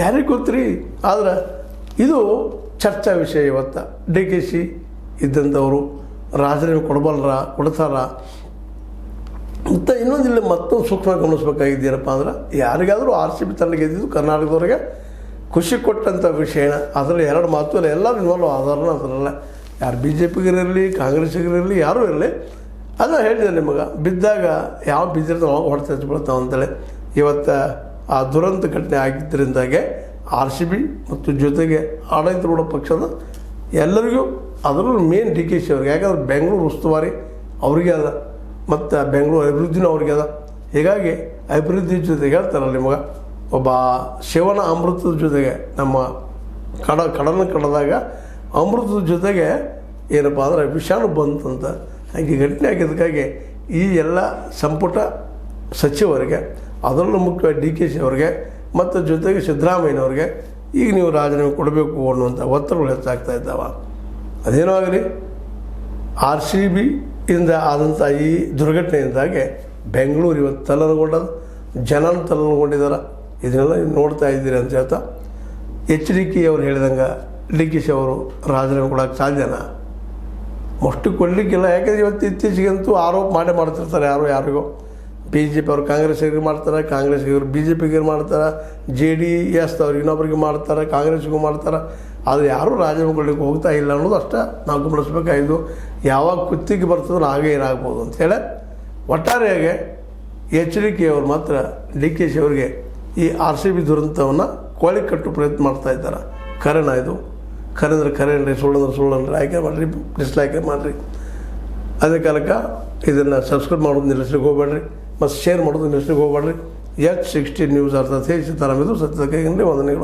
ಯಾರಿಗೆ ಗೊತ್ತ್ರಿ. ಆದ್ರೆ ಇದು ಚರ್ಚಾ ವಿಷಯ. ಇವತ್ತು ಡಿ ಕೆ ಶಿ ಇದ್ದಂಥವರು ರಾಜೀನಾಮೆ ಕೊಡ್ತಾರ ಮತ್ತು ಇನ್ನೊಂದಿಲ್ಲ ಮತ್ತೊಂದು ಸೂಕ್ಷ್ಮ ಗಮನಿಸ್ಬೇಕಾಗಿದ್ದೇನಪ್ಪ ಅಂದ್ರೆ, ಯಾರಿಗಾದರೂ RCB ತಂಡ ಗೆದ್ದಿದ್ದು ಕರ್ನಾಟಕದವ್ರಿಗೆ ಖುಷಿ ಕೊಟ್ಟಂಥ ವಿಷಯನ. ಅದರಲ್ಲಿ ಎರಡು ಮಾತು ಇಲ್ಲ, ಎಲ್ಲರೂ ಇನ್ವಾಲ್ವ್ ಆಧಾರನ ಅದರಲ್ಲ. ಯಾರು BJPಗಿರಲಿ ಕಾಂಗ್ರೆಸ್ಸಿಗಿರಲಿ ಯಾರೂ ಇರಲಿ, ಅದನ್ನು ಹೇಳಿದೆ ನಿಮಗೆ, ಬಿದ್ದಾಗ ಯಾವ ಬಿದ್ದಿರ್ತಾವೆ ಅವಾಗ ಹೊಡೆತ ಹಚ್ಬಿಡ್ತಾವೆ ಅಂತೇಳಿ. ಇವತ್ತು ಆ ದುರಂತ ಘಟನೆ ಆಗಿದ್ದರಿಂದಾಗೆ RCB ಮತ್ತು ಜೊತೆಗೆ ಆಡಳಿತಾರೂಢ ಪಕ್ಷದ ಎಲ್ಲರಿಗೂ, ಅದರಲ್ಲೂ ಮೇನ್ ಡಿ ಕೆ ಶಿ ಅವ್ರಿಗೆ, ಯಾಕಂದ್ರೆ ಬೆಂಗಳೂರು ಉಸ್ತುವಾರಿ ಅವರಿಗೆ ಅದ ಮತ್ತು ಬೆಂಗಳೂರು ಅಭಿವೃದ್ಧಿನೂ ಅವ್ರಿಗೆ ಅದ. ಹೀಗಾಗಿ ಅಭಿವೃದ್ಧಿ ಜೊತೆಗೆ ಹೇಳ್ತಾರಲ್ಲ ನಿಮಗೆ, ಒಬ್ಬ ಶಿವನ ಅಮೃತದ ಜೊತೆಗೆ ನಮ್ಮ ಕಡನ ಕಡದಾಗ ಅಮೃತದ ಜೊತೆಗೆ ಏನಪ್ಪ ಅಂದ್ರೆ ವಿಷಾಣು ಬಂತಂತ. ಹಾಗೆ ಘಟನೆ ಆಗಿದ್ದಕ್ಕಾಗಿ ಈ ಎಲ್ಲ ಸಂಪುಟ ಸಚಿವರಿಗೆ, ಅದರಲ್ಲೂ ಮುಖ್ಯವಾಗಿ ಡಿ ಕೆ ಶಿ ಅವ್ರಿಗೆ ಮತ್ತು ಜೊತೆಗೆ ಸಿದ್ದರಾಮಯ್ಯನವ್ರಿಗೆ ಈಗ ನೀವು ರಾಜೀನಾಮೆ ಕೊಡಬೇಕು ಅನ್ನುವಂಥ ಒತ್ತಡಗಳು ಹೆಚ್ಚಾಗ್ತಾ ಇದ್ದಾವೆ. ಅದೇನೋ ಆಗಲಿ, RCB ಇಂದ ಆದಂಥ ಈ ದುರ್ಘಟನೆಯಿಂದಾಗಿ ಬೆಂಗಳೂರು ಇವತ್ತು ತಲ್ಲಣಗೊಂಡದು, ಜನ ತಲ್ಲಣಗೊಂಡಿದ್ದಾರೆ. ಇದನ್ನೆಲ್ಲ ನೋಡ್ತಾ ಇದ್ದೀರಿ ಅಂತ ಹೇಳ್ತಾ, HDK ಅವ್ರು ಹೇಳಿದಂಗೆ ಡಿ ಕೆ ಶಿ ಅವರು ರಾಜೀನಾಮೆ ಕೊಡೋಕ್ಕೆ ಸಾಧ್ಯನಾ? ಅಷ್ಟು ಕೊಡಲಿಕ್ಕಿಲ್ಲ. ಯಾಕೆಂದರೆ ಇವತ್ತು ಇತ್ತೀಚೆಗಂತೂ ಆರೋಪ ಮಾಡ್ತಿರ್ತಾರೆ ಯಾರಿಗೋ. BJP ಅವ್ರು ಕಾಂಗ್ರೆಸ್ಸಿಗೆ ಮಾಡ್ತಾರೆ, ಕಾಂಗ್ರೆಸ್ಸಿಗೆ BJPಗೆ ಮಾಡ್ತಾರೆ, JDS ಅವ್ರಿಗೆ ಇನ್ನೊಬ್ರಿಗೆ ಮಾಡ್ತಾರೆ, ಕಾಂಗ್ರೆಸ್ಸಿಗೂ ಮಾಡ್ತಾರೆ. ಆದರೆ ಯಾರೂ ರಾಜೀನಾಮೆ ಕೊಡಲಿಕ್ಕೆ ಹೋಗ್ತಾ ಇಲ್ಲ ಅನ್ನೋದು ಅಷ್ಟೇ ನಾವು ಗಮನಿಸ್ಬೇಕಾಗಿದ್ದು. ಯಾವಾಗ ಕುತ್ತಿಗೆ ಬರ್ತದೋ ಹಾಗೆ ಏನಾಗ್ಬೋದು ಅಂಥೇಳಿ ಒಟ್ಟಾರೆಯಾಗಿ HDK ಅವರು ಮಾತ್ರ ಡಿ ಕೆ ಶಿ ಅವರಿಗೆ ಈ RCB ದುರಂತವನ್ನು ಕೋಳಿ ಕಟ್ಟು ಪ್ರಯತ್ನ ಮಾಡ್ತಾ ಇದ್ದಾರೆ. ಕರೆನ ಇದು ಖರೆ ಅಂದ್ರೆ ಖರೆ ಅನ್ರಿ, ಸುಳ್ಳಂದ್ರೆ ಸುಳ್ಳನ್ರಿ, ಆಯ್ಕೆ ಮಾಡಿರಿ, ಡಿಸ್ಲೈಕ್ ಮಾಡಿರಿ. ಅದೇ ಕಾಲಕ್ಕೆ ಇದನ್ನು ಸಬ್ಸ್ಕ್ರೈಬ್ ಮಾಡೋದು ನಿಲ್ಲಿಸ್ಲಿಕ್ಕೆ ಹೋಗ್ಬೇಡ್ರಿ ಮತ್ತು ಶೇರ್ ಮಾಡೋದು ನಿಲ್ಲಿಸ್ಲಿಕ್ಕೆ ಹೋಗ್ಬೇಡ್ರಿ. H16 ನ್ಯೂಸ್ ಅರ್ಥಾತ್ ಹೇಗೆ ಸಿತಾರಾಮ್ ಇದು ಸತ್ಯದ ಕೈಗಂದ್ರೆ ವಂದನೆಗಳು.